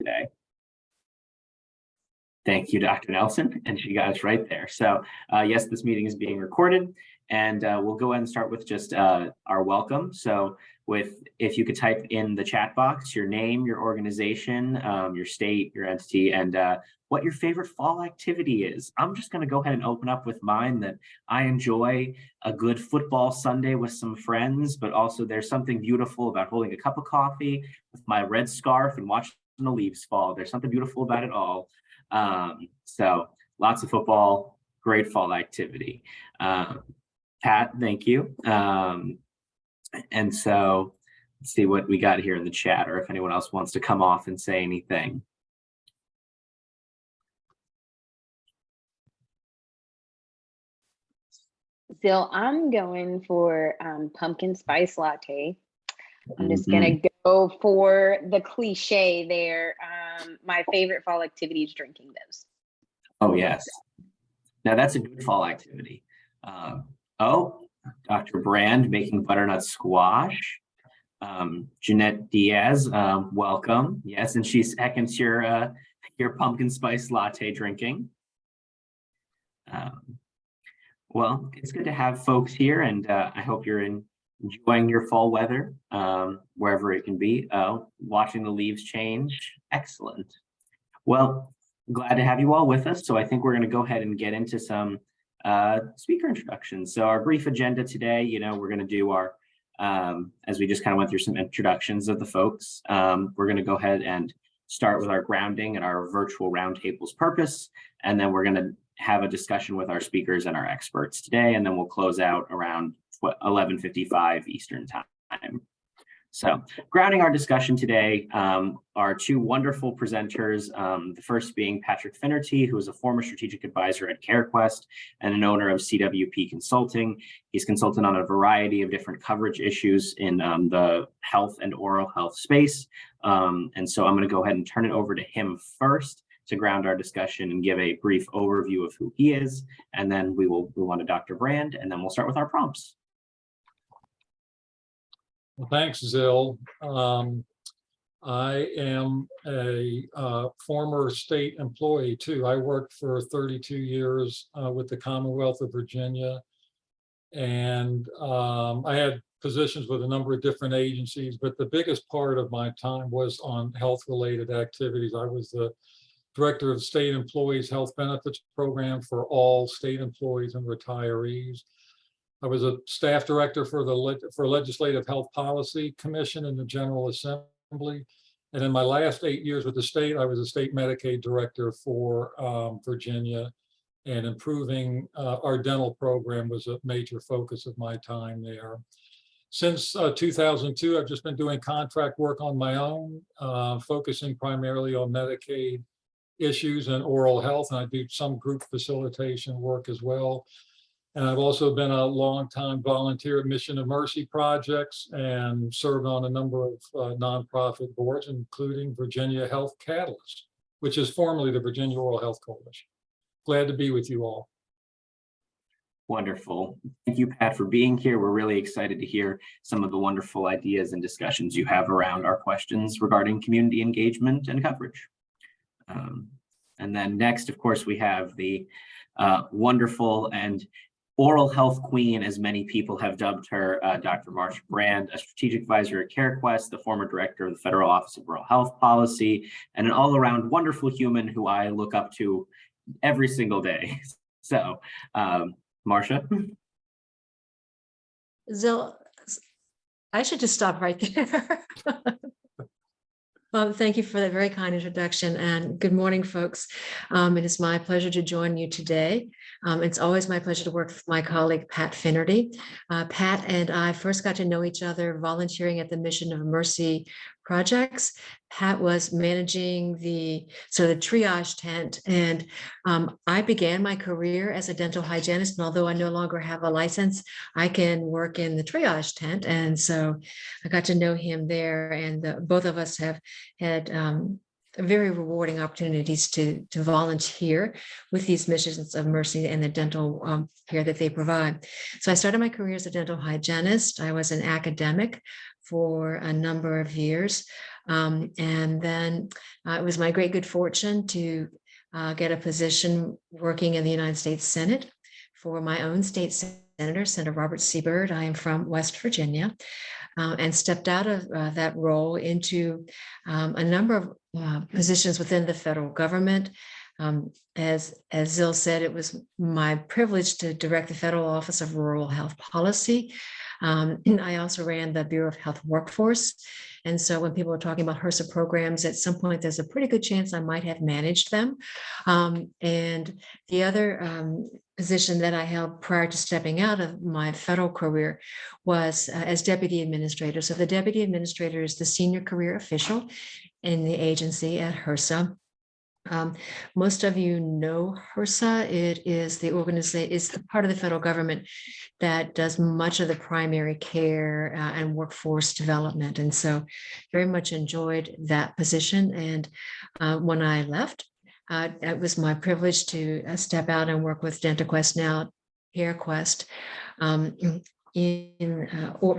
today? Thank you, Dr. Nelson, and she got us right there. So yes, this meeting is being recorded, and we'll go ahead and start with just our welcome. So if you could type in the chat box your name, your organization, your state, your entity, and what your favorite fall activity is. I'm just going to go ahead and open up with mine, that I enjoy a good football Sunday with some friends, but also there's something beautiful about holding a cup of coffee with my red scarf and watching the leaves fall. There's something beautiful about it all. So lots of football, great fall activity. Pat, thank you. And so let's see what we got here in the chat, or if anyone else wants to come off and say anything. Still, I'm going for pumpkin spice latte. I'm just gonna go for the cliche there. My favorite fall activity is drinking those. Oh yes, now that's a good fall activity. Oh, Dr. Brand making butternut squash. Jeanette Diaz, welcome. Yes, and she seconds your pumpkin spice latte drinking. Well, it's good to have folks here, and I hope you're enjoying your fall weather, wherever it can be. Watching the leaves change, excellent. Well, glad to have you all with us. So I think we're going to go ahead and get into some speaker introductions. So our brief agenda today, we're going to do our, as we just kind of went through some introductions of the folks, we're going to go ahead and start with our grounding and our virtual roundtable's purpose, and then we're going to have a discussion with our speakers and our experts today, and then we'll close out around 11:55 Eastern time. So grounding our discussion today are two wonderful presenters, the first being Patrick Finnerty, who is a former strategic advisor at CareQuest and an owner of CWP Consulting. He's consulted on a variety of different coverage issues in the health and oral health space. And so I'm going to go ahead and turn it over to him first to ground our discussion and give a brief overview of who he is. And then we will move on to Dr. Brand, and then we'll start with our prompts. Well, thanks, Zill. I am a former state employee too. I worked for 32 years with the Commonwealth of Virginia, and I had positions with a number of different agencies, but the biggest part of my time was on health-related activities. I was the Director of State Employees Health Benefits Program for all state employees and retirees. I was a staff director for the Legislative Health Policy Commission in the General Assembly. And in my last 8 years with the state, I was a state Medicaid director for Virginia, and improving our dental program was a major focus of my time there. Since 2002, I've just been doing contract work on my own, focusing primarily on Medicaid issues and oral health, and I do some group facilitation work as well. And I've also been a longtime volunteer at Mission of Mercy projects and served on a number of nonprofit boards, including Virginia Health Catalyst, which is formerly the Virginia Oral Health Coalition. Glad to be with you all. Wonderful. Thank you, Pat, for being here. We're really excited to hear some of the wonderful ideas and discussions you have around our questions regarding community engagement and coverage. And then next, of course, we have the wonderful and oral health queen, as many people have dubbed her, Dr. Marsha Brand, a strategic advisor at CareQuest, the former director of the Federal Office of Oral Health Policy, and an all-around wonderful human who I look up to every single day. So, Marsha? Zill, I should just stop right there. Thank you for that very kind introduction, and good morning, folks. It is my pleasure to join you today. It's always my pleasure to work with my colleague, Pat Finnerty. Pat and I first got to know each other volunteering at the Mission of Mercy projects. Pat was managing the triage tent, and I began my career as a dental hygienist, and although I no longer have a license, I can work in the triage tent, and so I got to know him there, and both of us have had very rewarding opportunities to volunteer with these missions of mercy and the dental care that they provide. So I started my career as a dental hygienist. I was an academic for a number of years. And then it was my great good fortune to get a position working in the United States Senate for my own state senator, Senator Robert C. Byrd. I am from West Virginia, and stepped out of that role into a number of positions within the federal government. As Zil said, it was my privilege to direct the Federal Office of Rural Health Policy. And I also ran the Bureau of Health Workforce. And so when people are talking about HRSA programs, at some point, there's a pretty good chance I might have managed them. And the other position that I held prior to stepping out of my federal career was as deputy administrator. So the deputy administrator is the senior career official in the agency at HRSA. Most of you know HRSA. It is the organization, it's the part of the federal government that does much of the primary care and workforce development. And so very much enjoyed that position. And when I left, it was my privilege to step out and work with DentaQuest, now CareQuest,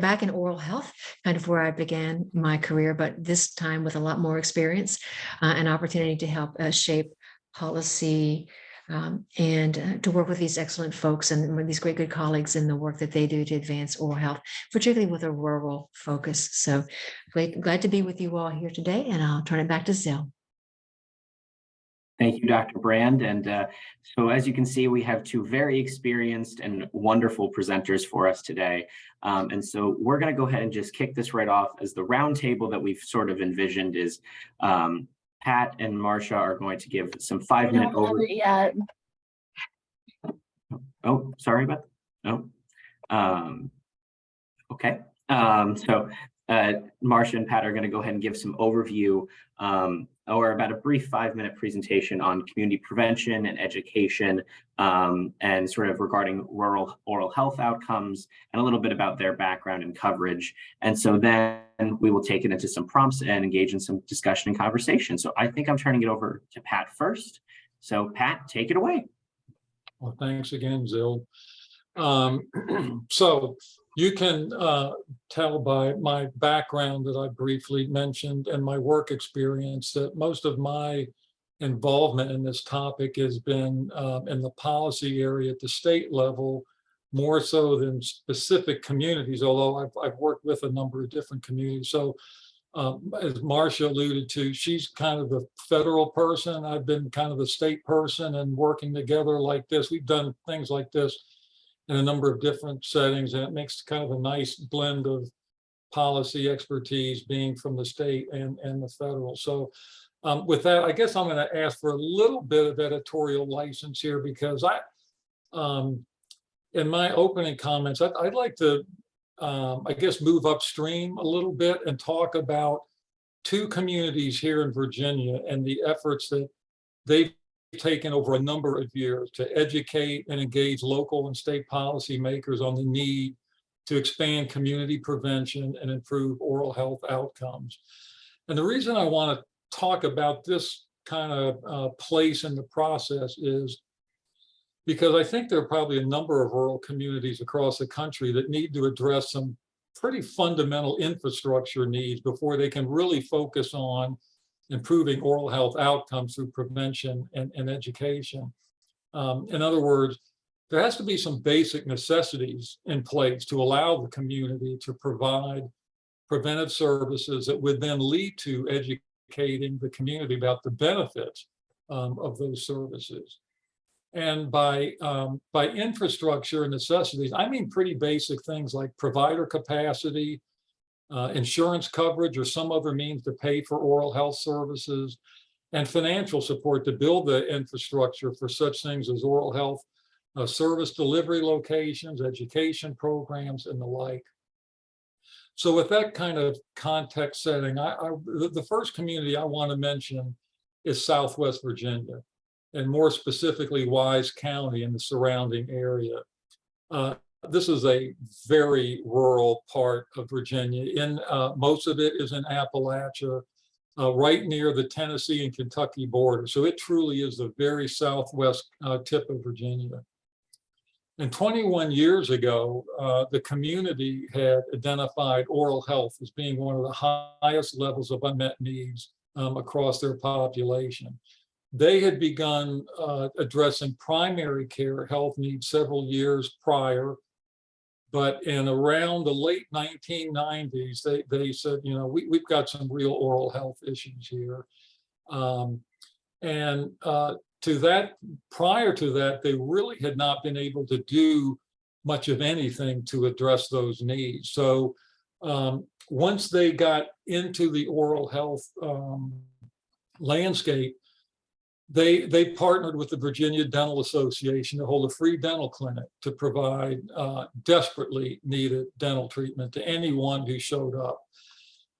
back in oral health, kind of where I began my career, but this time with a lot more experience, an opportunity to help shape policy and to work with these excellent folks and with these great good colleagues in the work that they do to advance oral health, particularly with a rural focus. So glad to be with you all here today, and I'll turn it back to Zil. Thank you, Dr. Brand. And so as you can see, we have two very experienced and wonderful presenters for us today. And so we're going to go ahead and just kick this right off, as the roundtable that we've sort of envisioned is Pat and Marcia are going to give some 5-minute overview. Oh, sorry about that. No. Okay. So Marcia and Pat are going to go ahead and give some overview or about a brief 5-minute presentation on community prevention and education and sort of regarding rural oral health outcomes and a little bit about their background and coverage. And so then we will take it into some prompts and engage in some discussion and conversation. So I think I'm turning it over to Pat first. So Pat, take it away. Well, thanks again, Zil. So you can tell by my background that I briefly mentioned and my work experience that most of my involvement in this topic has been in the policy area at the state level, more so than specific communities, although I've worked with a number of different communities. So as Marcia alluded to, she's kind of the federal person. I've been kind of the state person, and working together like this, we've done things like this in a number of different settings, and it makes kind of a nice blend of policy expertise being from the state and the federal. So with that, I guess I'm going to ask for a little bit of editorial license here, because in my opening comments, I'd like to, I guess, move upstream a little bit and talk about two communities here in Virginia and the efforts that they've taken over a number of years to educate and engage local and state policymakers on the need to expand community prevention and improve oral health outcomes. And the reason I want to talk about this kind of place in the process is because I think there are probably a number of rural communities across the country that need to address some pretty fundamental infrastructure needs before they can really focus on improving oral health outcomes through prevention and education. In other words, there has to be some basic necessities in place to allow the community to provide preventive services that would then lead to educating the community about the benefits of those services. And by infrastructure and necessities, I mean pretty basic things like provider capacity, insurance coverage or some other means to pay for oral health services, and financial support to build the infrastructure for such things as oral health service delivery locations, education programs, and the like. So with that kind of context setting, the first community I want to mention is Southwest Virginia, and more specifically Wise County and the surrounding area. This is a very rural part of Virginia. Most of it is in Appalachia, right near the Tennessee and Kentucky border. So it truly is the very southwest tip of Virginia. And 21 years ago, the community had identified oral health as being one of the highest levels of unmet needs across their population. They had begun addressing primary care health needs several years prior, but in around the late 1990s, they said, you know, we've got some real oral health issues here. Prior to that, they really had not been able to do much of anything to address those needs. So once they got into the oral health landscape, they partnered with the Virginia Dental Association to hold a free dental clinic to provide desperately needed dental treatment to anyone who showed up.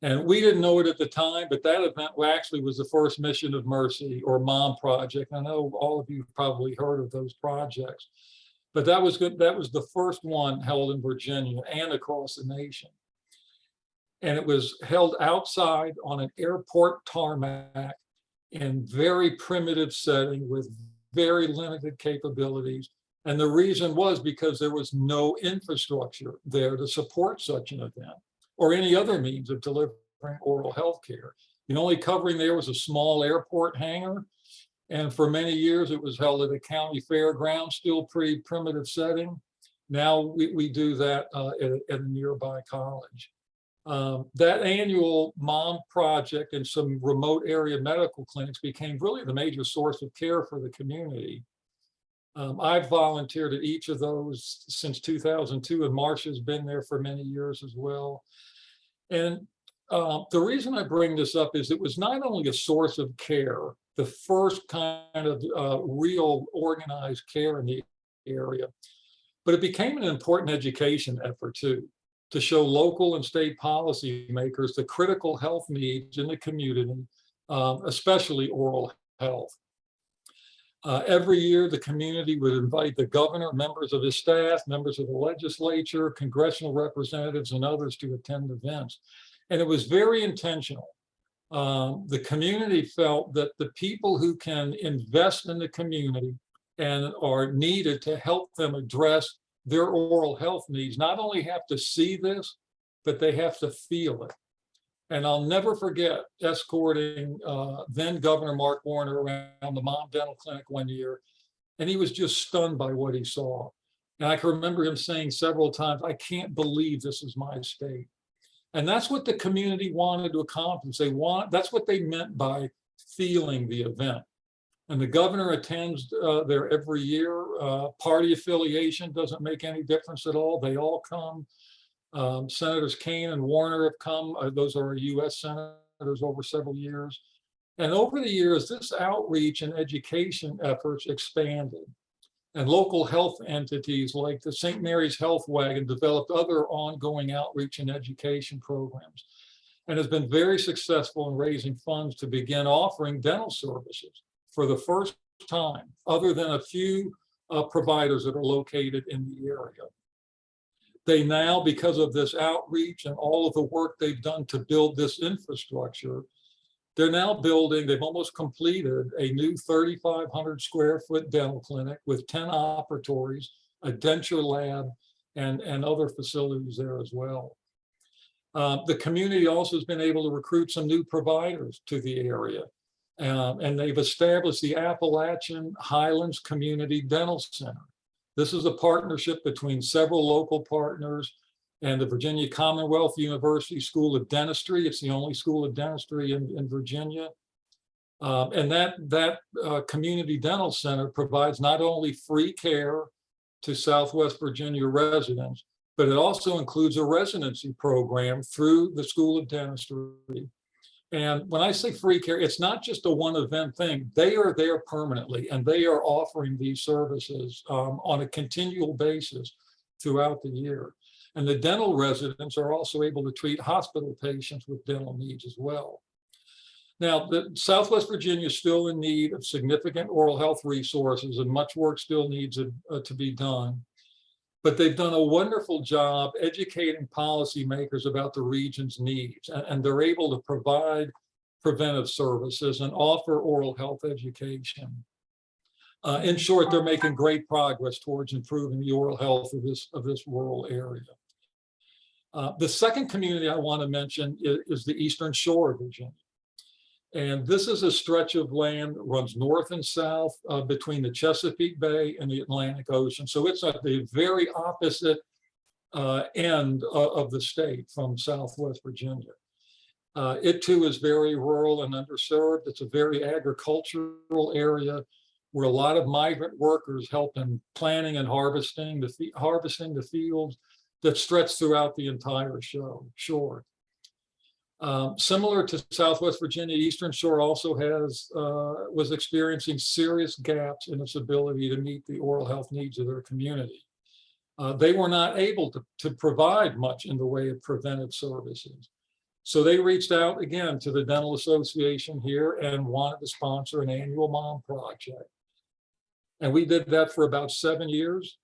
And we didn't know it at the time, but that event actually was the first Mission of Mercy or MOM project. I know all of you have probably heard of those projects, but that was good. That was the first one held in Virginia and across the nation. And it was held outside on an airport tarmac in very primitive setting with very limited capabilities. And the reason was because there was no infrastructure there to support such an event or any other means of delivering oral health care. The only covering there was a small airport hangar. And for many years, it was held at a county fairground, still pretty primitive setting. Now we do that at a nearby college. That annual MOM project and some remote area medical clinics became really the major source of care for the community. I've volunteered at each of those since 2002, and Marcia's been there for many years as well. And the reason I bring this up is it was not only a source of care, the first kind of real organized care in the area, but it became an important education effort too, to show local and state policymakers the critical health needs in the community, especially oral health. Every year, the community would invite the governor, members of his staff, members of the legislature, congressional representatives, and others to attend events. And it was very intentional. The community felt that the people who can invest in the community and are needed to help them address their oral health needs not only have to see this, but they have to feel it. And I'll never forget escorting then Governor Mark Warner around the MOM Dental Clinic one year, and he was just stunned by what he saw. And I can remember him saying several times, "I can't believe this is my state." And that's what the community wanted to accomplish. That's what they meant by feeling the event. And the governor attends there every year. Party affiliation doesn't make any difference at all. They all come. Senators Kaine and Warner have come. Those are US senators over several years. And over the years, this outreach and education efforts expanded. And local health entities like the St. Mary's Health Wagon developed other ongoing outreach and education programs, and has been very successful in raising funds to begin offering dental services for the first time, other than a few providers that are located in the area. They now, because of this outreach and all of the work they've done to build this infrastructure, they're now building, they've almost completed a new 3,500 square foot dental clinic with 10 operatories, a denture lab, and other facilities there as well. The community also has been able to recruit some new providers to the area. And they've established the Appalachian Highlands Community Dental Center. This is a partnership between several local partners and the Virginia Commonwealth University School of Dentistry. It's the only school of dentistry in Virginia. And that community dental center provides not only free care to Southwest Virginia residents, but it also includes a residency program through the School of Dentistry. And when I say free care, it's not just a one event thing. They are there permanently, and they are offering these services on a continual basis throughout the year. And the dental residents are also able to treat hospital patients with dental needs as well. Now, Southwest Virginia is still in need of significant oral health resources, and much work still needs to be done. But they've done a wonderful job educating policymakers about the region's needs, and they're able to provide preventive services and offer oral health education. In short, they're making great progress towards improving the oral health of this rural area. The second community I want to mention is the Eastern Shore of Virginia. And this is a stretch of land that runs north and south between the Chesapeake Bay and the Atlantic Ocean. So it's at the very opposite end of the state from Southwest Virginia. It too is very rural and underserved. It's a very agricultural area where a lot of migrant workers help in planting and harvesting the fields that stretch throughout the entire shore. Similar to Southwest Virginia, Eastern Shore also was experiencing serious gaps in its ability to meet the oral health needs of their community. They were not able to provide much in the way of preventive services. So they reached out again to the Dental Association here and wanted to sponsor an annual mom project. And we did that for about 7 years.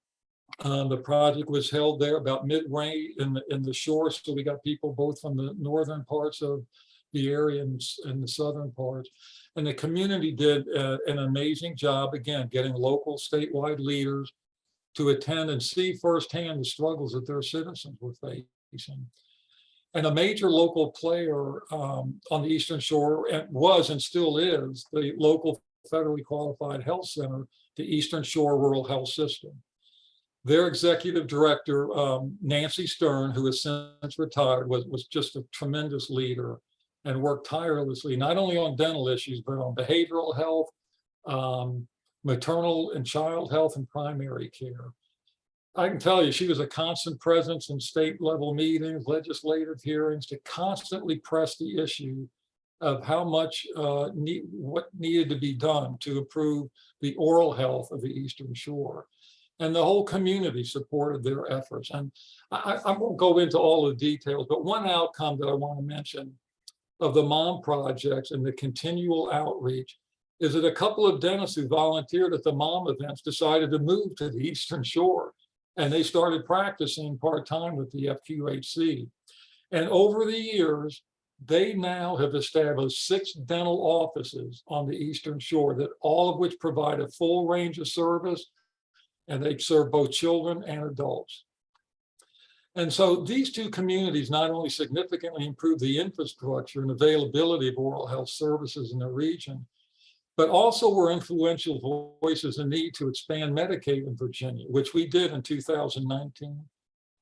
The project was held there about midway in the shore. So we got people both from the northern parts of the area and the southern parts. And the community did an amazing job, again, getting local statewide leaders to attend and see firsthand the struggles that their citizens were facing. And a major local player on the Eastern Shore was and still is the local federally qualified health center, the Eastern Shore Rural Health System. Their executive director, Nancy Stern, who has since retired, was just a tremendous leader and worked tirelessly, not only on dental issues, but on behavioral health, maternal and child health, and primary care. I can tell you, she was a constant presence in state level meetings, legislative hearings, to constantly press the issue of how much what needed to be done to improve the oral health of the Eastern Shore. And the whole community supported their efforts. And I won't go into all the details, but one outcome that I want to mention of the mom projects and the continual outreach is that a couple of dentists who volunteered at the mom events decided to move to the Eastern Shore. And they started practicing part-time with the FQHC. And over the years, they now have established 6 dental offices on the Eastern Shore, that all of which provide a full range of service, and they serve both children and adults. And so these two communities not only significantly improved the infrastructure and availability of oral health services in the region, but also were influential voices in need to expand Medicaid in Virginia, which we did in 2019,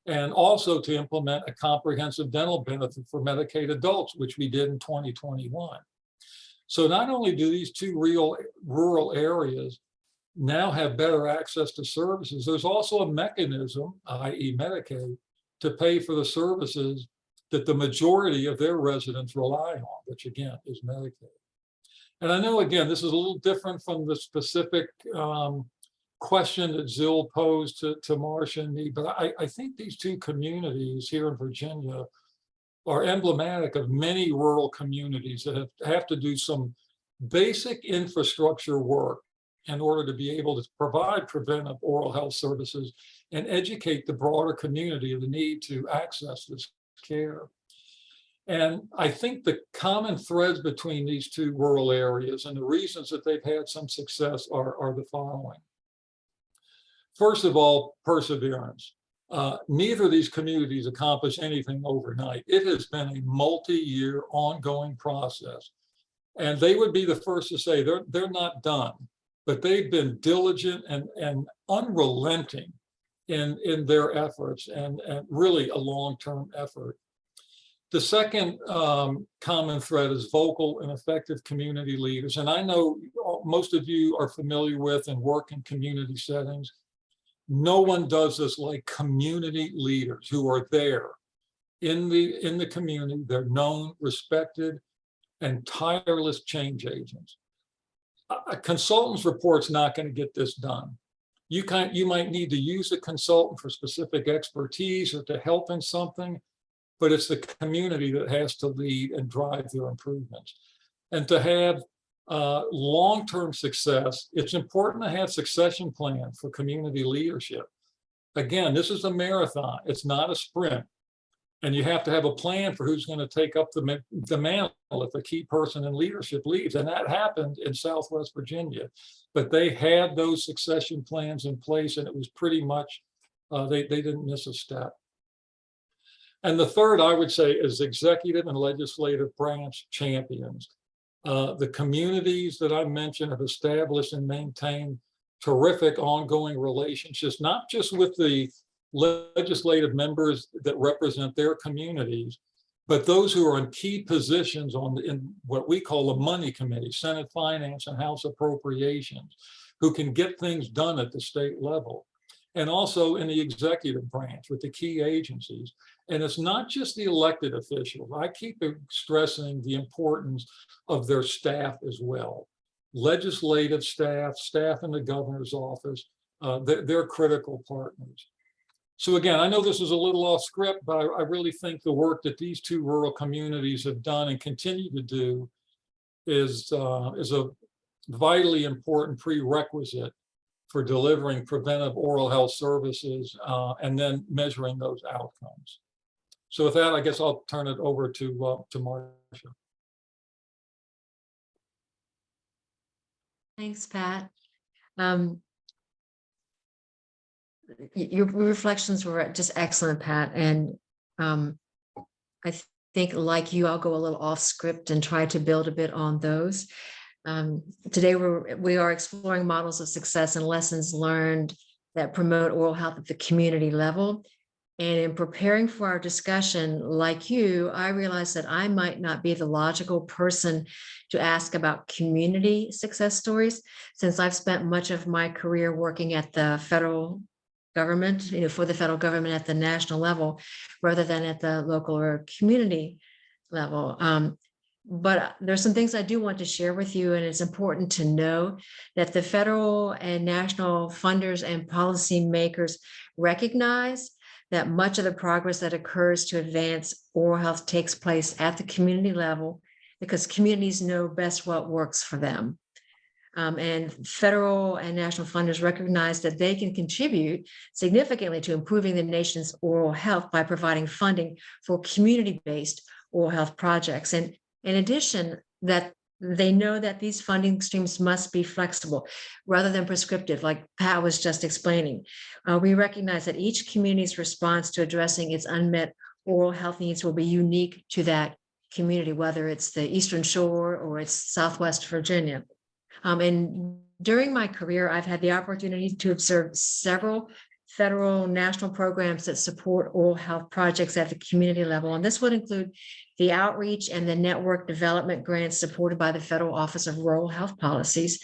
and also to implement a comprehensive dental benefit for Medicaid adults, which we did in 2021. So not only do these two rural areas now have better access to services, there's also a mechanism, i.e. Medicaid, to pay for the services that the majority of their residents rely on, which again is Medicaid. And I know, again, this is a little different from the specific question that Zill posed to Marcia and me, but I think these two communities here in Virginia are emblematic of many rural communities that have to do some basic infrastructure work in order to be able to provide preventive oral health services and educate the broader community of the need to access this care. And I think the common threads between these two rural areas and the reasons that they've had some success are the following. First of all, perseverance. Neither of these communities accomplished anything overnight. It has been a multi-year ongoing process. And they would be the first to say they're not done, but they've been diligent and unrelenting in their efforts, and really a long-term effort. The second common thread is vocal and effective community leaders. And I know most of you are familiar with and work in community settings. No one does this like community leaders who are there in the community. They're known, respected, and tireless change agents. A consultant's report's not going to get this done. You might need to use a consultant for specific expertise or to help in something, but it's the community that has to lead and drive their improvements. And to have long-term success, it's important to have succession plan for community leadership. Again, this is a marathon, it's not a sprint. And you have to have a plan for who's going to take up the mantle if a key person in leadership leaves. And that happened in Southwest Virginia. But they had those succession plans in place, and it was pretty much, they didn't miss a step. And the third, I would say, is executive and legislative branch champions. The communities that I mentioned have established and maintained terrific ongoing relationships, not just with the legislative members that represent their communities, but those who are in key positions in what we call the money committee, Senate Finance and House Appropriations, who can get things done at the state level, and also in the executive branch with the key agencies. And it's not just the elected officials. I keep stressing the importance of their staff as well. Legislative staff, staff in the governor's office, they're critical partners. So again, I know this is a little off script, but I really think the work that these two rural communities have done and continue to do is a vitally important prerequisite for delivering preventive oral health services and then measuring those outcomes. So with that, I guess I'll turn it over to Marcia. Thanks, Pat. Your reflections were just excellent, Pat. And I think, like you, I'll go a little off script and try to build a bit on those. Today, we are exploring models of success and lessons learned that promote oral health at the community level. And in preparing for our discussion, like you, I realized that I might not be the logical person to ask about community success stories, since I've spent much of my career working at the federal government, for the federal government at the national level, rather than at the local or community level. But there's some things I do want to share with you, and it's important to know that the federal and national funders and policymakers recognize that much of the progress that occurs to advance oral health takes place at the community level, because communities know best what works for them. And federal and national funders recognize that they can contribute significantly to improving the nation's oral health by providing funding for community-based oral health projects. And in addition, that they know that these funding streams must be flexible rather than prescriptive, like Pat was just explaining. We recognize that each community's response to addressing its unmet oral health needs will be unique to that community, whether it's the Eastern Shore or it's Southwest Virginia. And during my career, I've had the opportunity to observe several federal national programs that support oral health projects at the community level. And this would include the outreach and the network development grants supported by the Federal Office of Rural Health Policies.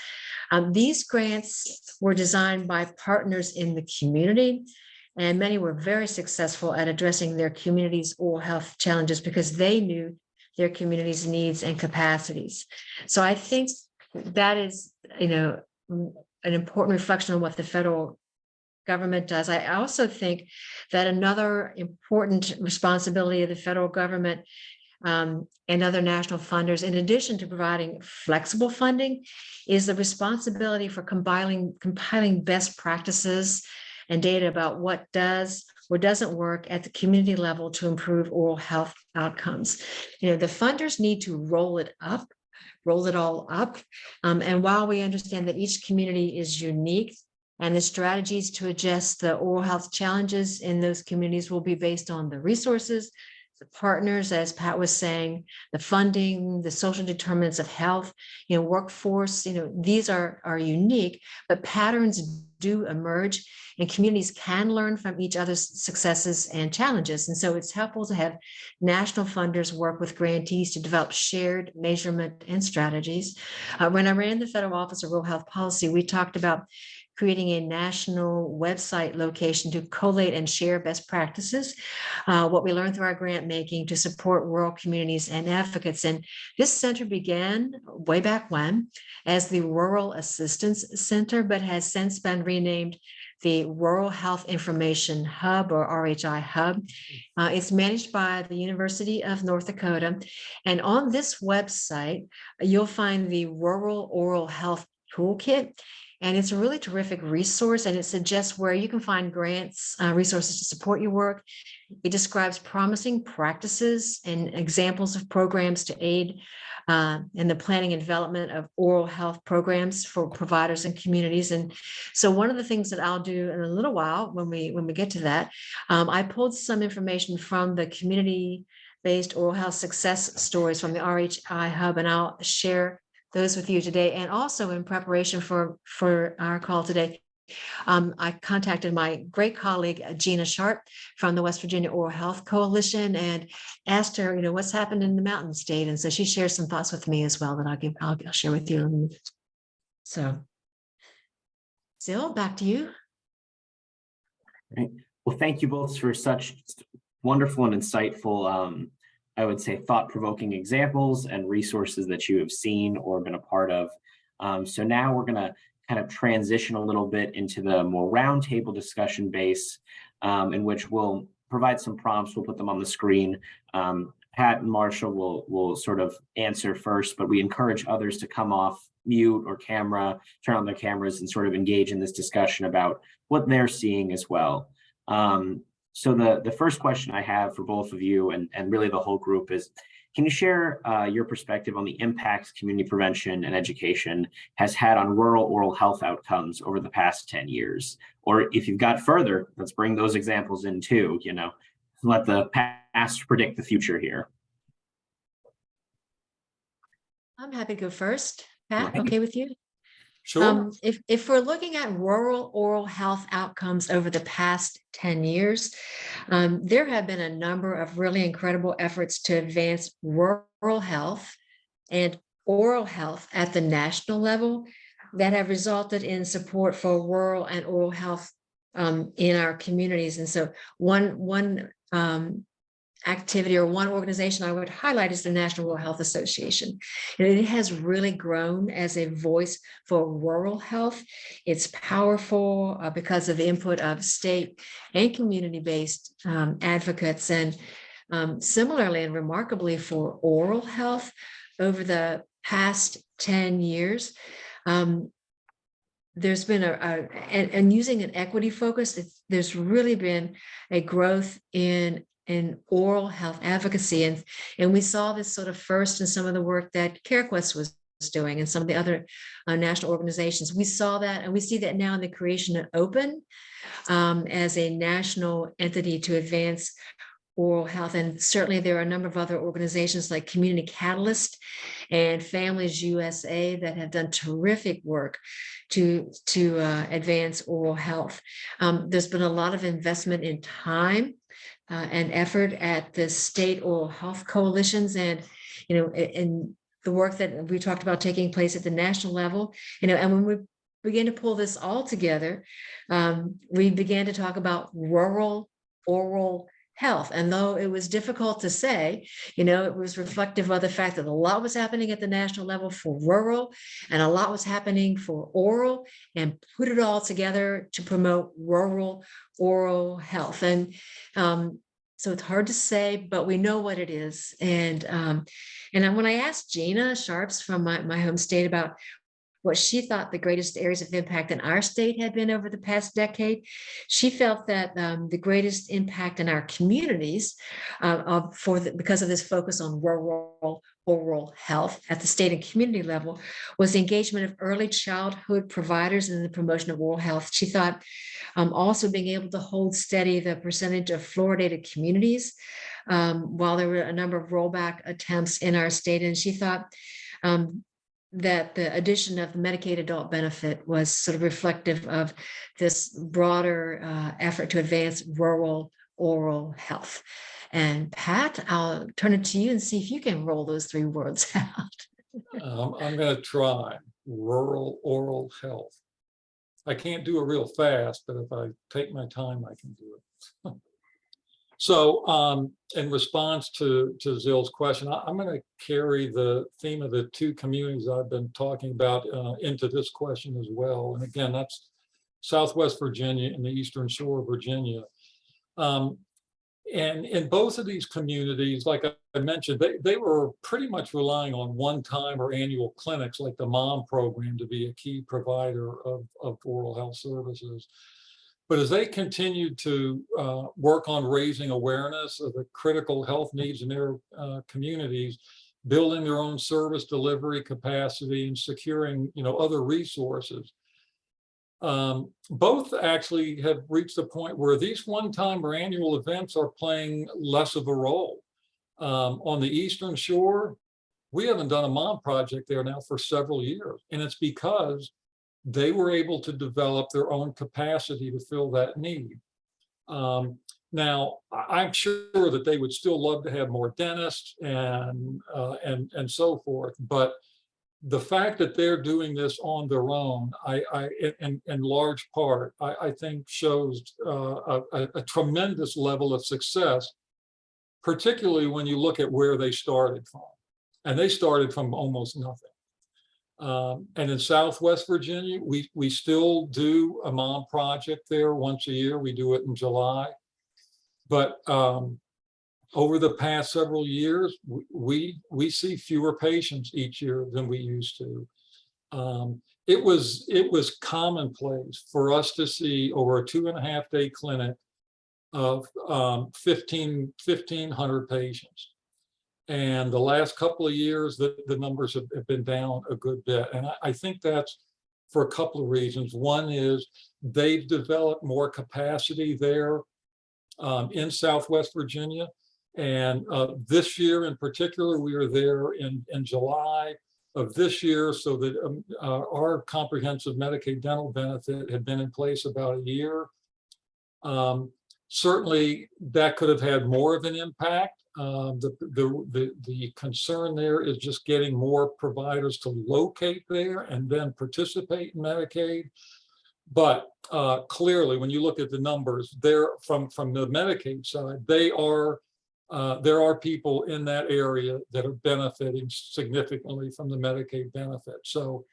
These grants were designed by partners in the community, and many were very successful at addressing their community's oral health challenges because they knew their community's needs and capacities. So I think that is, an important reflection on what the federal government does. I also think that another important responsibility of the federal government and other national funders, in addition to providing flexible funding, is the responsibility for compiling best practices and data about what does or doesn't work at the community level to improve oral health outcomes. The funders need to roll it all up. And while we understand that each community is unique, and the strategies to address the oral health challenges in those communities will be based on the resources, the partners, as Pat was saying, the funding, the social determinants of health, workforce, these are unique, but patterns do emerge and communities can learn from each other's successes and challenges. And so it's helpful to have national funders work with grantees to develop shared measurement and strategies. When I ran the Federal Office of Rural Health Policy, we talked about creating a national website location to collate and share best practices, what we learned through our grant making to support rural communities and advocates. And this center began way back when as the Rural Assistance Center, but has since been renamed the Rural Health Information Hub, or RHI Hub. It's managed by the University of North Dakota. And on this website, you'll find the Rural Oral Health toolkit. And it's a really terrific resource, and it suggests where you can find grants, resources to support your work. It describes promising practices and examples of programs to aid in the planning and development of oral health programs for providers and communities. And so one of the things that I'll do in a little while when we get to that, I pulled some information from the community-based oral health success stories from the RHI Hub, and I'll share those with you today. And also in preparation for our call today, I contacted my great colleague, Gina Sharp from the West Virginia Oral Health Coalition, and asked her, what's happened in the Mountain State. And so she shares some thoughts with me as well that I'll share with you. So, Zil, back to you. Right. Well, thank you both for such wonderful and insightful, I would say, thought-provoking examples and resources that you have seen or been a part of. So now we're going to kind of transition a little bit into the more roundtable discussion base, in which we'll provide some prompts. We'll put them on the screen. Pat and Marshall will sort of answer first, but we encourage others to come off mute or camera, turn on their cameras, and sort of engage in this discussion about what they're seeing as well. So the first question I have for both of you and really the whole group is, can you share your perspective on the impacts community prevention and education has had on rural oral health outcomes over the past 10 years? Or if you've got further, let's bring those examples in too, let the past predict the future here. I'm happy to go first. Pat, Right. okay with you? Sure. If we're looking at rural oral health outcomes over the past 10 years, there have been a number of really incredible efforts to advance rural health and oral health at the national level that have resulted in support for rural and oral health in our communities. And so one activity or one organization I would highlight is the National Rural Health Association. And it has really grown as a voice for rural health. It's powerful because of the input of state and community-based advocates. And similarly and remarkably for oral health, over the past 10 years, there's been and using an equity focus, there's really been a growth in oral health advocacy. And we saw this sort of first in some of the work that CareQuest was doing and some of the other national organizations. We saw that, and we see that now in the creation of Open as a national entity to advance oral health. And certainly there are a number of other organizations like Community Catalyst and Families USA that have done terrific work to advance oral health. There's been a lot of investment in time and effort at the state oral health coalitions, and in the work that we talked about taking place at the national level, and when we began to pull this all together, we began to talk about rural oral health. And though it was difficult to say, it was reflective of the fact that a lot was happening at the national level for rural and a lot was happening for oral, and put it all together to promote rural oral health. And so it's hard to say, but we know what it is. And when I asked Gina Sharps from my home state about what she thought the greatest areas of impact in our state had been over the past decade, she felt that the greatest impact in our communities because of this focus on rural oral health at the state and community level was the engagement of early childhood providers in the promotion of oral health. She thought also being able to hold steady the percentage of fluoridated communities while there were a number of rollback attempts in our state. And she thought that the addition of the Medicaid adult benefit was sort of reflective of this broader effort to advance rural oral health. And Pat, I'll turn it to you and see if you can roll those three words out. I'm going to try rural oral health. I can't do it real fast, but if I take my time, I can do it. So in response to Zill's question, I'm going to carry the theme of the two communities I've been talking about into this question as well. And again, that's Southwest Virginia and the Eastern Shore of Virginia. And in both of these communities, like I mentioned, they were pretty much relying on one-time or annual clinics like the MOM program to be a key provider of oral health services. But as they continued to work on raising awareness of the critical health needs in their communities, building their own service delivery capacity and securing, other resources, both actually have reached a point where these one-time or annual events are playing less of a role. On the Eastern Shore, we haven't done a MOM project there now for several years, and it's because they were able to develop their own capacity to fill that need. Now, I'm sure that they would still love to have more dentists and so forth, but the fact that they're doing this on their own, in large part, I think shows a tremendous level of success, particularly when you look at where they started from. And they started from almost nothing. And in Southwest Virginia, we still do a MOM project there once a year. We do it in July. But over the past several years, we see fewer patients each year than we used to. It was commonplace for us to see over a 2.5-day clinic of 1,500 patients. And the last couple of years, the numbers have been down a good bit. And I think that's for a couple of reasons. One is they've developed more capacity there in Southwest Virginia. And this year in particular, we were there in July of this year, so that our comprehensive Medicaid dental benefit had been in place about a year. Certainly, that could have had more of an impact. The concern there is just getting more providers to locate there and then participate in Medicaid. But clearly, when you look at the numbers, there from the Medicaid side, there are people in that area that are benefiting significantly from the Medicaid benefit. So,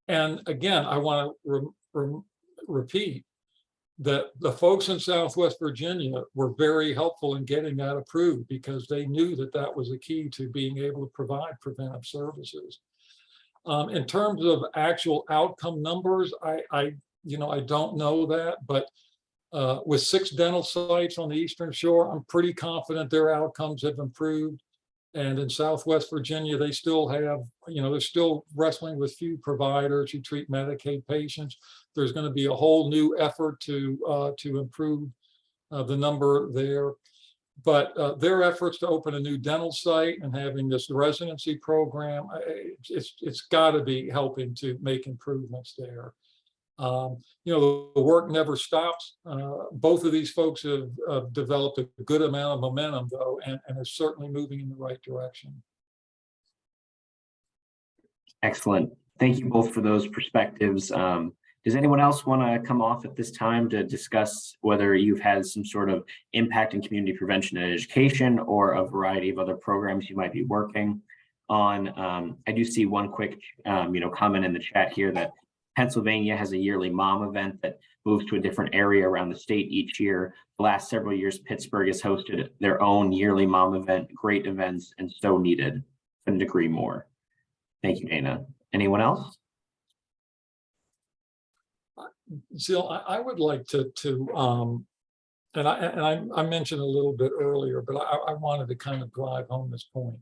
and again, I want to repeat that the folks in Southwest Virginia were very helpful in getting that approved, because they knew that that was a key to being able to provide preventive services. In terms of actual outcome numbers, I don't know that, but with 6 dental sites on the Eastern Shore, I'm pretty confident their outcomes have improved. And in Southwest Virginia, they still have, they're still wrestling with few providers who treat Medicaid patients. There's going to be a whole new effort to improve the number there. But their efforts to open a new dental site and having this residency program, it's got to be helping to make improvements there. The work never stops. Both of these folks have developed a good amount of momentum, though, and are certainly moving in the right direction. Excellent. Thank you both for those perspectives. Does anyone else want to come off at this time to discuss whether you've had some sort of impact in community prevention and education, or a variety of other programs you might be working on? I do see one quick, comment in the chat here that Pennsylvania has a yearly MOM event that moves to a different area around the state each year. The last several years, Pittsburgh has hosted their own yearly MOM event. Great events and so needed. Couldn't agree more. Thank you, Dana. Anyone else? Zil, I would like to and I mentioned a little bit earlier, but I wanted to kind of drive home this point.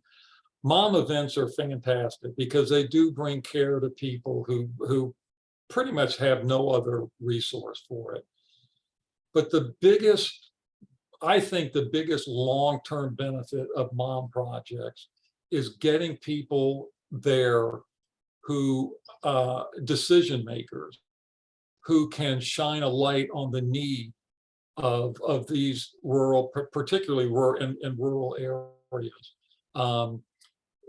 MOM events are fantastic because they do bring care to people who pretty much have no other resource for it. But I think the biggest long-term benefit of MOM projects is getting people there who, decision makers, who can shine a light on the need of these rural, particularly in rural areas.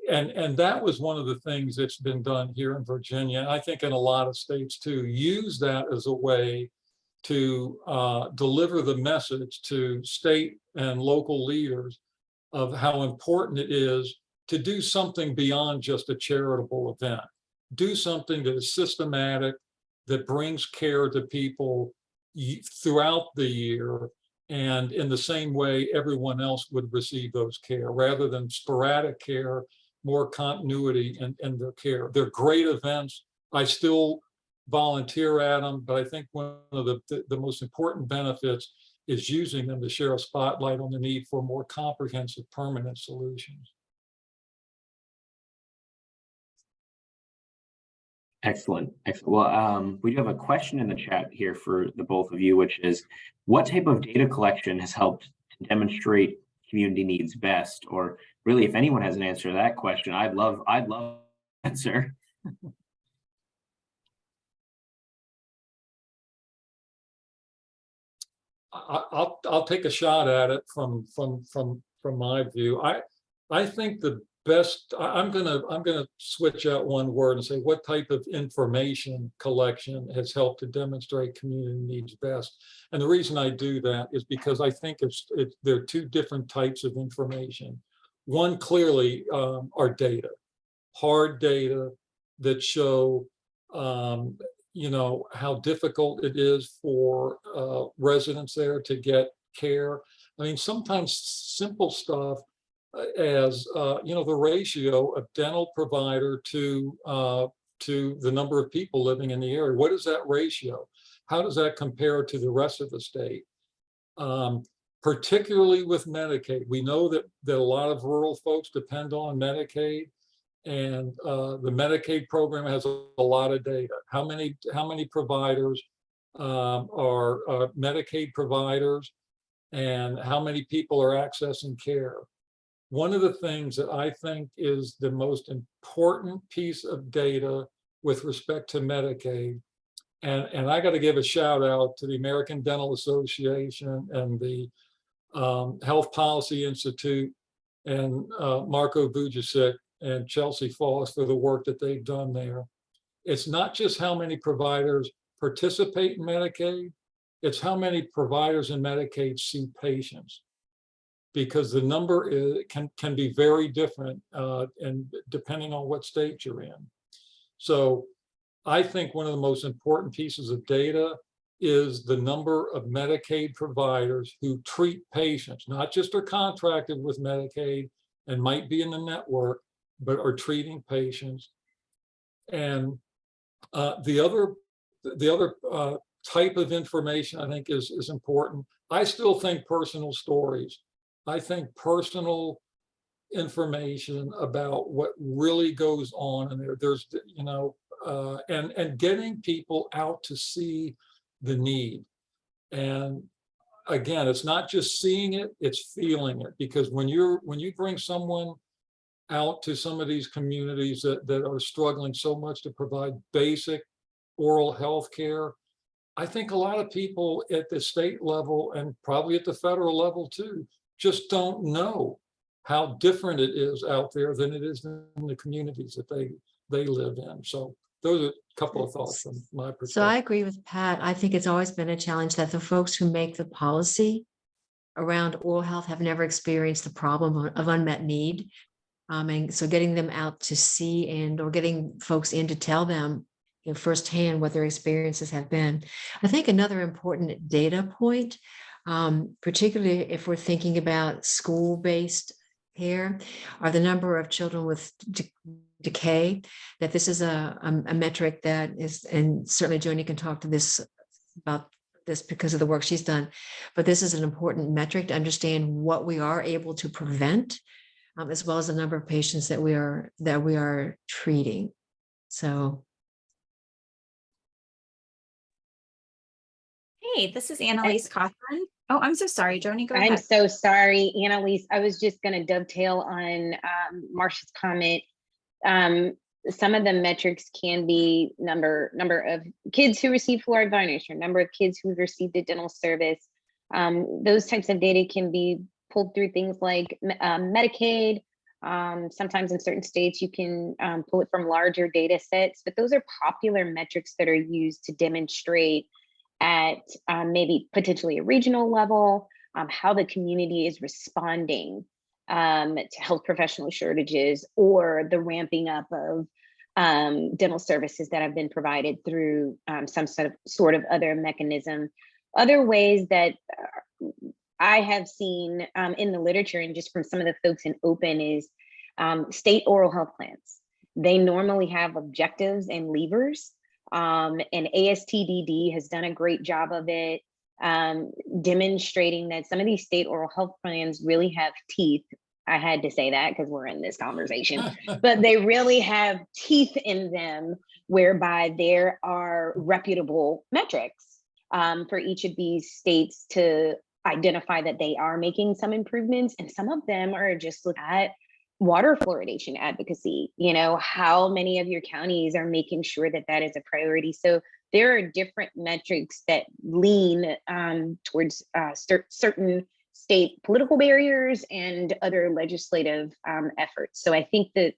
And that was one of the things that's been done here in Virginia, and I think in a lot of states too. Use that as a way to deliver the message to state and local leaders of how important it is to do something beyond just a charitable event. Do something that is systematic, that brings care to people throughout the year, and in the same way everyone else would receive those care, rather than sporadic care, more continuity in their care. They're great events. I still volunteer at them, but I think one of the most important benefits is using them to share a spotlight on the need for more comprehensive, permanent solutions. Excellent. Excellent. Well, we do have a question in the chat here for the both of you, which is, what type of data collection has helped to demonstrate community needs best? Or really, if anyone has an answer to that question, I'd love an answer. I'll take a shot at it from my view. I think the best, I'm gonna switch out one word and say, what type of information collection has helped to demonstrate community needs best? And the reason I do that is because I think there are two different types of information. One clearly are data, hard data that show how difficult it is for residents there to get care. I mean, sometimes simple stuff as the ratio of dental provider to the number of people living in the area. What is that ratio? How does that compare to the rest of the state? Particularly with Medicaid, we know that a lot of rural folks depend on Medicaid. And the Medicaid program has a lot of data. How many providers are Medicaid providers, and how many people are accessing care? One of the things that I think is the most important piece of data with respect to Medicaid, and I got to give a shout out to the American Dental Association and the Health Policy Institute and Marco Vujicic and Chelsea Foss for the work that they've done there. It's not just how many providers participate in Medicaid, it's how many providers in Medicaid see patients, because the number can be very different and depending on what state you're in. So I think one of the most important pieces of data is the number of Medicaid providers who treat patients, not just are contracted with Medicaid and might be in the network, but are treating patients. And the other type of information I think is important. I still think personal stories. I think personal information about what really goes on in there. There's, and getting people out to see the need. And again, it's not just seeing it, it's feeling it. Because when you bring someone out to some of these communities that are struggling so much to provide basic oral health care, I think a lot of people at the state level and probably at the federal level too, just don't know how different it is out there than it is in the communities that they live in. So those are a couple of thoughts from my perspective. So I agree with Pat. I think it's always been a challenge that the folks who make the policy around oral health have never experienced the problem of unmet need. And so getting them out to see or getting folks in to tell them firsthand what their experiences have been. I think another important data point, particularly if we're thinking about school-based care, are the number of children with decay, that this is a metric that is, and certainly Joni can talk to this about this because of the work she's done, but this is an important metric to understand what we are able to prevent, as well as the number of patients that we are treating. So. Hey, this is Annalise Cochran. Oh, I'm so sorry, Joni, go ahead. I'm so sorry, Annalise. I was just going to dovetail on Marcia's comment. Some of the metrics can be number of kids who receive fluoride varnish, or number of kids who've received a dental service. Those types of data can be pulled through things like Medicaid. Sometimes in certain states you can pull it from larger data sets, but those are popular metrics that are used to demonstrate at maybe potentially a regional level how the community is responding to health professional shortages or the ramping up of dental services that have been provided through some sort of other mechanism. Other ways that I have seen in the literature and just from some of the folks in open is state oral health plans. They normally have objectives and levers, and ASTDD has done a great job of it, demonstrating that some of these state oral health plans really have teeth. I had to say that because we're in this conversation, but they really have teeth in them whereby there are reputable metrics for each of these states to identify that they are making some improvements. And some of them are just look at water fluoridation advocacy, how many of your counties are making sure that that is a priority. So there are different metrics that lean towards certain state political barriers and other legislative efforts. So I think that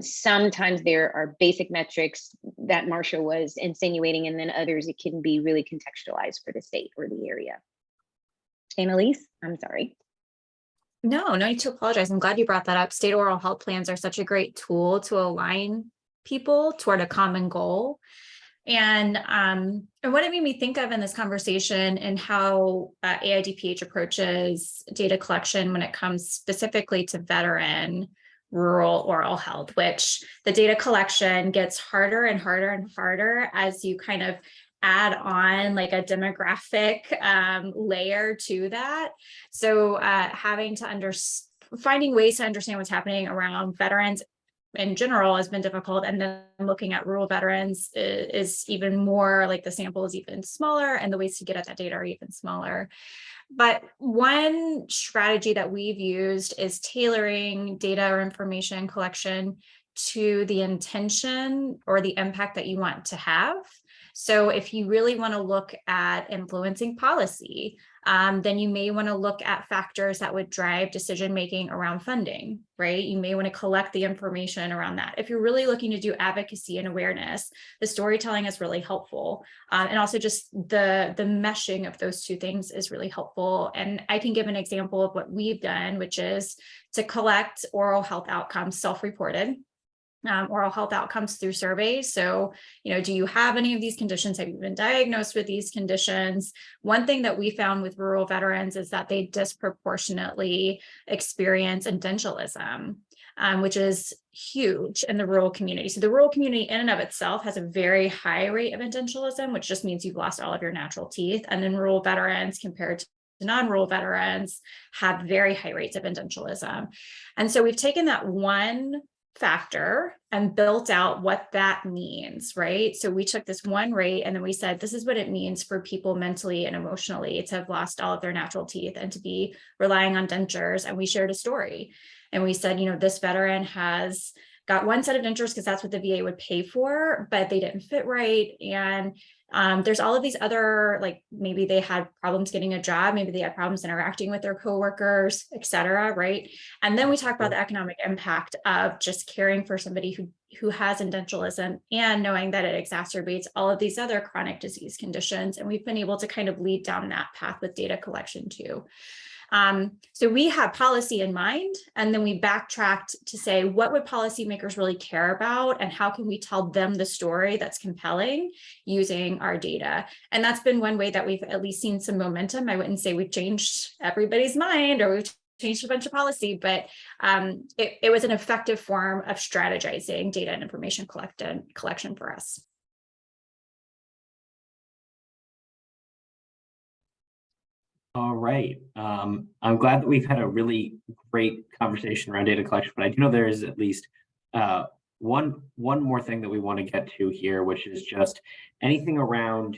sometimes there are basic metrics that Marsha was insinuating, and then others it can be really contextualized for the state or the area. Annalise, I'm sorry. No need to apologize. I'm glad you brought that up. State oral health plans are such a great tool to align people toward a common goal. And what it made me think of in this conversation and how AIDPH approaches data collection when it comes specifically to veteran rural oral health, which the data collection gets harder and harder and harder as you kind of add on like a demographic layer to that. So finding ways to understand what's happening around veterans in general has been difficult. And then looking at rural veterans is even more, like the sample is even smaller and the ways to get at that data are even smaller. But one strategy that we've used is tailoring data or information collection to the intention or the impact that you want to have. So if you really want to look at influencing policy, then you may want to look at factors that would drive decision-making around funding, right? You may want to collect the information around that. If you're really looking to do advocacy and awareness, the storytelling is really helpful. And also just the meshing of those two things is really helpful. And I can give an example of what we've done, which is to collect oral health outcomes self-reported. Oral health outcomes through surveys. So, do you have any of these conditions? Have you been diagnosed with these conditions? One thing that we found with rural veterans is that they disproportionately experience indentualism, which is huge in the rural community. So the rural community in and of itself has a very high rate of indentualism, which just means you've lost all of your natural teeth. And then rural veterans compared to non-rural veterans have very high rates of indentualism. And so we've taken that one factor and built out what that means, right? So we took this one rate and then we said, this is what it means for people mentally and emotionally to have lost all of their natural teeth and to be relying on dentures. And we shared a story and we said, this veteran has got one set of dentures because that's what the VA would pay for, but they didn't fit right. And there's all of these other, like maybe they had problems getting a job, maybe they had problems interacting with their coworkers, et cetera, right? And then we talk about the economic impact of just caring for somebody who has indentualism and knowing that it exacerbates all of these other chronic disease conditions. And we've been able to kind of lead down that path with data collection too. So we had policy in mind, and then we backtracked to say, what would policymakers really care about, and how can we tell them the story that's compelling using our data? And that's been one way that we've at least seen some momentum. I wouldn't say we've changed everybody's mind or we've changed a bunch of policy, but it was an effective form of strategizing data and information collection for us. All right. I'm glad that we've had a really great conversation around data collection, but I do know there is at least one more thing that we want to get to here, which is just anything around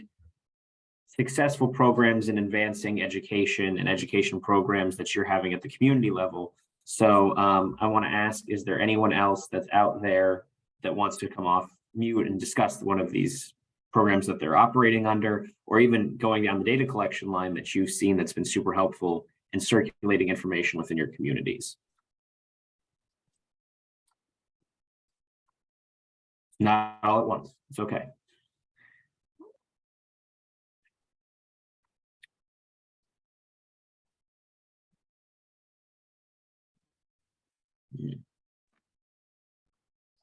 successful programs in advancing education and education programs that you're having at the community level. So I want to ask, is there anyone else that's out there that wants to come off mute and discuss one of these programs that they're operating under, or even going down the data collection line that you've seen that's been super helpful in circulating information within your communities? Not all at once. It's okay.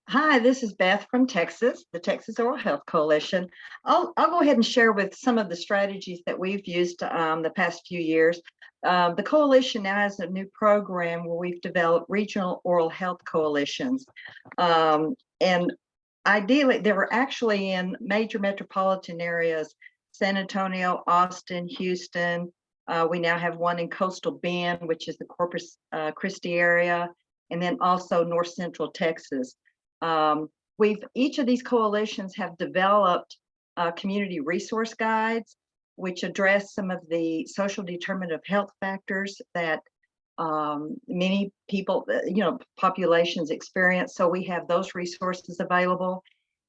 Hi, this is Beth from Texas, the Texas Oral Health Coalition. I'll go ahead and share with some of the strategies that we've used the past few years. The coalition now has a new program where we've developed regional oral health coalitions. And ideally, they were actually in major metropolitan areas, San Antonio, Austin, Houston. We now have one in Coastal Bend, which is the Corpus Christi area, and then also North Central Texas. Each of these coalitions have developed community resource guides, which address some of the social determinant of health factors that many people, populations experience. So we have those resources available.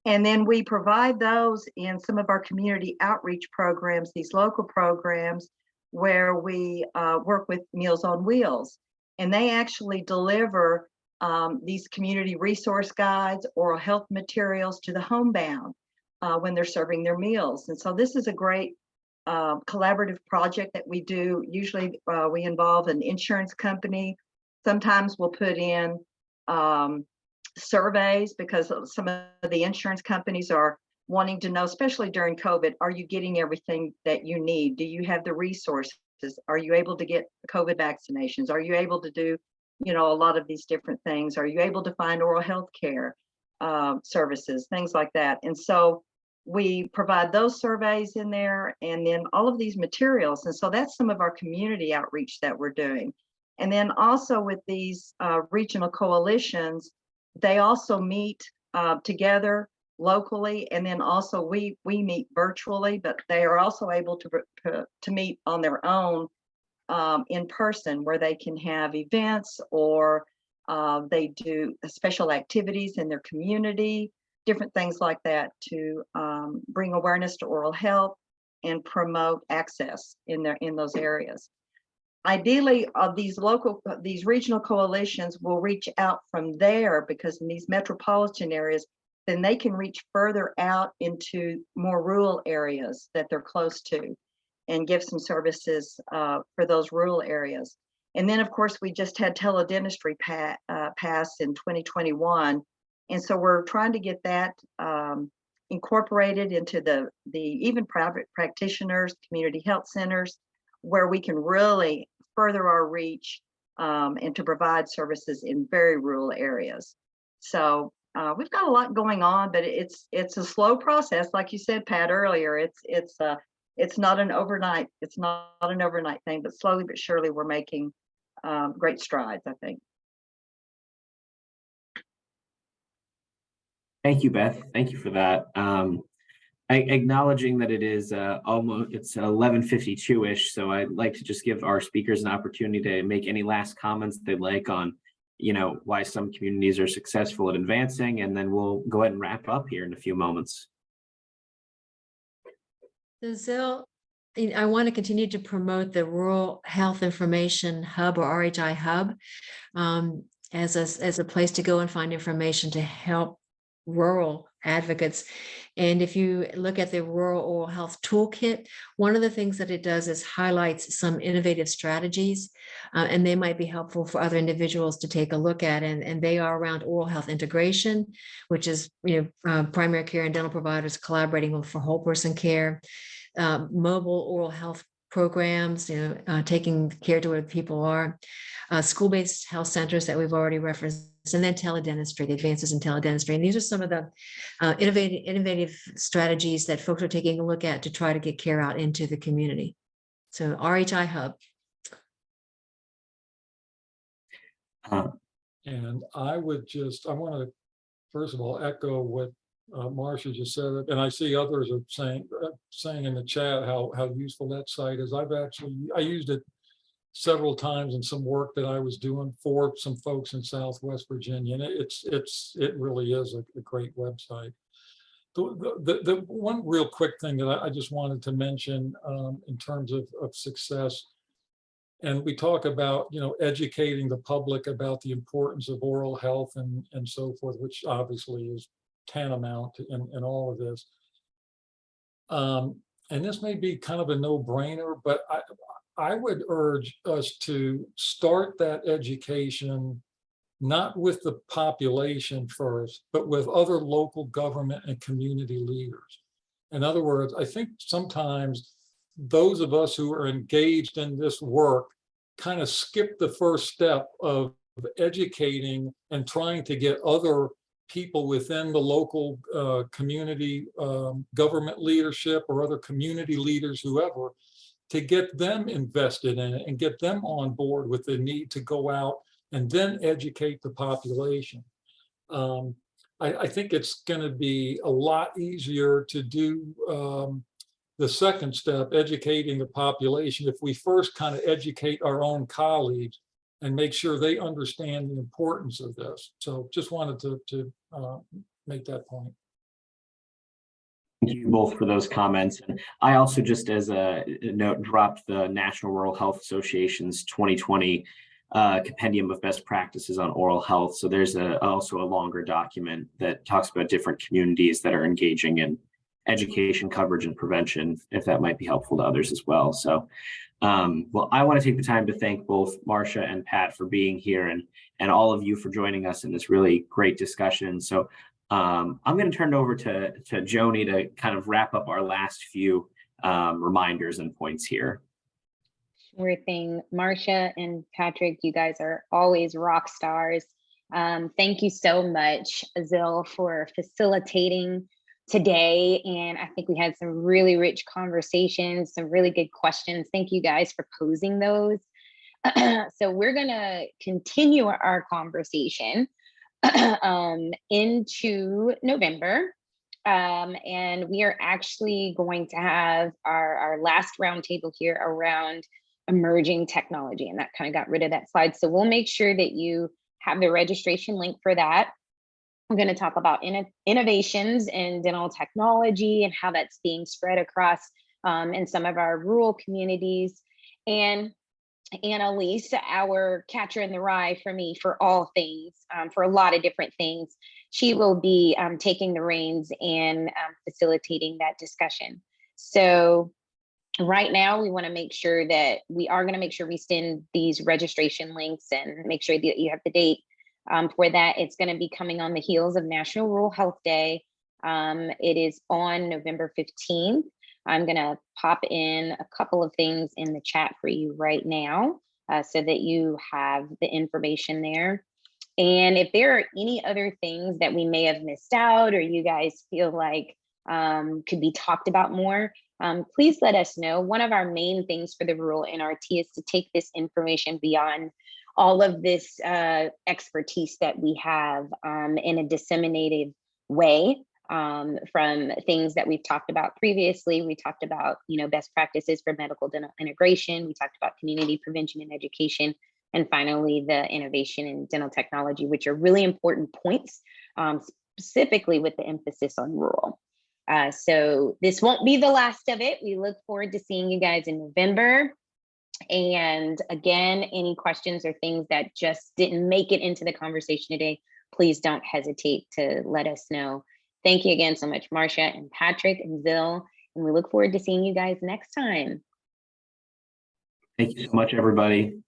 And then we provide those in some of our community outreach programs, these local programs where we work with Meals on Wheels. And they actually deliver these community resource guides, oral health materials to the homebound when they're serving their meals. And so this is a great collaborative project that we do. Usually we involve an insurance company. Sometimes we'll put in surveys because some of the insurance companies are wanting to know, especially during COVID, are you getting everything that you need? Do you have the resources? Are you able to get COVID vaccinations? Are you able to do a lot of these different things? Are you able to find oral health care services, things like that? And so we provide those surveys in there and then all of these materials. And so that's some of our community outreach that we're doing. And then also with these regional coalitions, they also meet together locally, and then also we meet virtually, but they are also able to meet on their own in person, where they can have events or they do special activities in their community, different things like that to bring awareness to oral health and promote access in those areas. Ideally, these regional coalitions will reach out from there, because in these metropolitan areas, then they can reach further out into more rural areas that they're close to and give some services for those rural areas. And then, of course, we just had teledentistry pass in 2021. And so we're trying to get that incorporated into the even private practitioners, community health centers, where we can really further our reach and to provide services in very rural areas. So we've got a lot going on, but it's a slow process, like you said, Pat, earlier. It's not an overnight thing, but slowly but surely we're making great strides, I think. Thank you, Beth. Thank you for that. Acknowledging that it is it's 11:52-ish, so I'd like to just give our speakers an opportunity to make any last comments they'd like on, why some communities are successful at advancing, and then we'll go ahead and wrap up here in a few moments. So Zil, I want to continue to promote the Rural Health Information Hub, or RHI Hub, as a place to go and find information to help rural advocates. And if you look at the Rural Oral Health Toolkit, one of the things that it does is highlights some innovative strategies, and they might be helpful for other individuals to take a look at. And they are around oral health integration, which is primary care and dental providers collaborating for whole person care, mobile oral health programs, taking care to where people are, school-based health centers that we've already referenced, and then teledentistry, the advances in teledentistry. And these are some of the innovative strategies that folks are taking a look at to try to get care out into the community. So RHI Hub. And I want to, first of all, echo what Marcia just said, and I see others are saying in the chat how useful that site is. I used it several times in some work that I was doing for some folks in Southwest Virginia, and it really is a great website. The one real quick thing that I just wanted to mention in terms of success, and we talk about educating the public about the importance of oral health and so forth, which obviously is tantamount in all of this. And this may be kind of a no-brainer, but I would urge us to start that education not with the population first, but with other local government and community leaders. In other words, I think sometimes those of us who are engaged in this work kind of skip the first step of educating and trying to get other people within the local community government leadership or other community leaders, whoever, to get them invested in it and get them on board with the need to go out and then educate the population. I think it's going to be a lot easier to do the second step, educating the population, if we first kind of educate our own colleagues and make sure they understand the importance of this. So just wanted to make that point. Thank you both for those comments. And I also, just as a note, dropped the National Rural Health Association's 2020 compendium of best practices on oral health. So there's also a longer document that talks about different communities that are engaging in education, coverage, and prevention, if that might be helpful to others as well. So, well, I want to take the time to thank both Marcia and Pat for being here, and all of you for joining us in this really great discussion. So I'm going to turn it over to Joni to kind of wrap up our last few reminders and points here. Sure thing. Marcia and Patrick, you guys are always rock stars. Thank you so much, Azil, for facilitating today. And I think we had some really rich conversations, some really good questions. Thank you guys for posing those. So we're going to continue our conversation into November. And we are actually going to have our last roundtable here around emerging technology. And that kind of got rid of that slide. So we'll make sure that you have the registration link for that. We're going to talk about innovations in dental technology and how that's being spread across in some of our rural communities. And Annalise, our catcher in the rye for me for all things, for a lot of different things, she will be taking the reins and facilitating that discussion. So right now, we want to make sure that we are going to make sure we send these registration links and make sure that you have the date for that. It's going to be coming on the heels of National Rural Health Day. It is on November 15th. I'm going to pop in a couple of things in the chat for you right now so that you have the information there. And if there are any other things that we may have missed out or you guys feel like could be talked about more, please let us know. One of our main things for the rural NRT is to take this information beyond all of this expertise that we have in a disseminated way. From things that we've talked about previously. We talked about, best practices for medical dental integration. We talked about community prevention and education. And finally, the innovation in dental technology, which are really important points, specifically with the emphasis on rural. So this won't be the last of it. We look forward to seeing you guys in November. And again, any questions or things that just didn't make it into the conversation today, please don't hesitate to let us know. Thank you again so much, Marcia and Patrick and Zil, and we look forward to seeing you guys next time. Thank you so much, everybody.